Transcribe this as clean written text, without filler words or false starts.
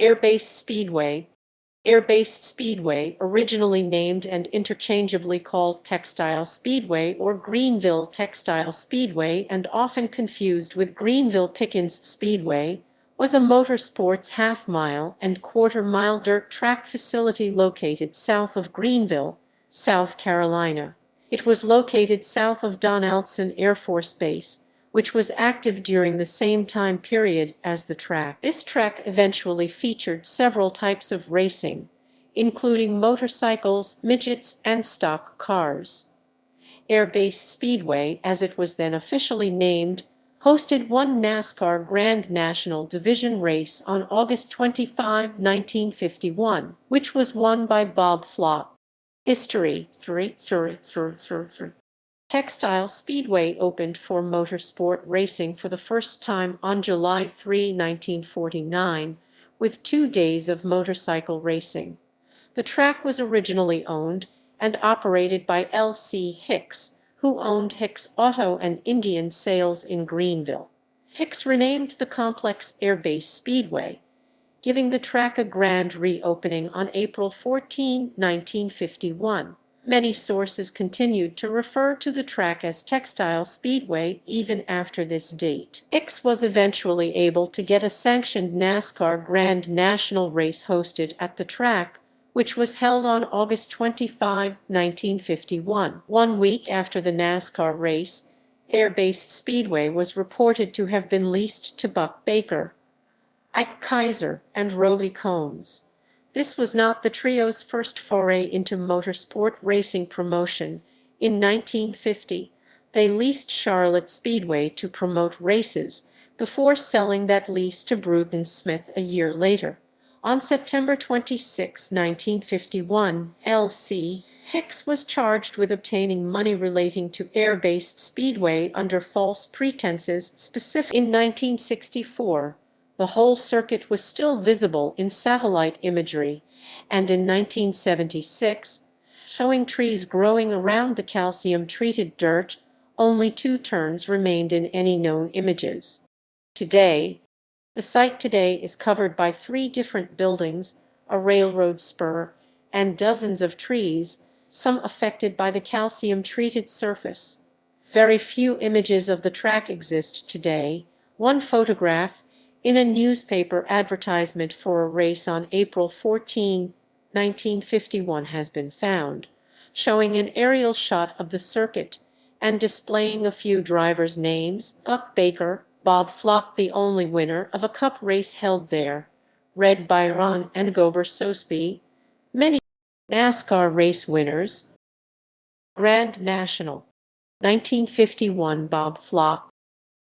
Base Speedway. Base Speedway, originally named and interchangeably called Textile Speedway or Greenville Textile Speedway and often confused with Greenville Pickens Speedway, was a motorsports half-mile and quarter-mile dirt track facility located south of Greenville, South Carolina. It was located south of Donaldson Air Force Base, which was active during the same time period as the track. This track eventually featured several types of racing, including motorcycles, midgets, and stock cars. Base Speedway, as it was then officially named, hosted one NASCAR Grand National Division race on August 25, 1951, which was won by Bob Flock. History. Textile Speedway opened for motorsport racing for the first time on July 3, 1949, with 2 days of motorcycle racing. The track was originally owned and operated by L.C. Hicks, who owned Hicks Auto and Indian Sales in Greenville. Hicks renamed the complex Base Speedway, giving the track a grand reopening on April 14, 1951. Many sources continued to refer to the track as Textile Speedway even after this date. Hicks was eventually able to get a sanctioned NASCAR Grand National race hosted at the track, which was held on August 25, 1951. 1 week after the NASCAR race, Base Speedway was reported to have been leased to Buck Baker, Ike Kaiser, and Roly Combs. This was not the trio's first foray into motorsport racing promotion. In 1950, they leased Charlotte Speedway to promote races, before selling that lease to Bruton Smith a year later. On September 26, 1951, L.C. Hicks was charged with obtaining money relating to Base Speedway under false pretenses. In 1964, the whole circuit was still visible in satellite imagery, and in 1976, showing trees growing around the calcium-treated dirt, only 2 turns remained in any known images. The site today is covered by 3 different buildings, a railroad spur, and dozens of trees, some affected by the calcium-treated surface. Very few images of the track exist today. One photograph, in a newspaper advertisement for a race on April 14, 1951, has been found, showing an aerial shot of the circuit and displaying a few drivers' names: Buck Baker, Bob Flock, the only winner of a cup race held there, Red Byron, and Gober Sosby. Many NASCAR race winners. Grand National 1951, Bob Flock,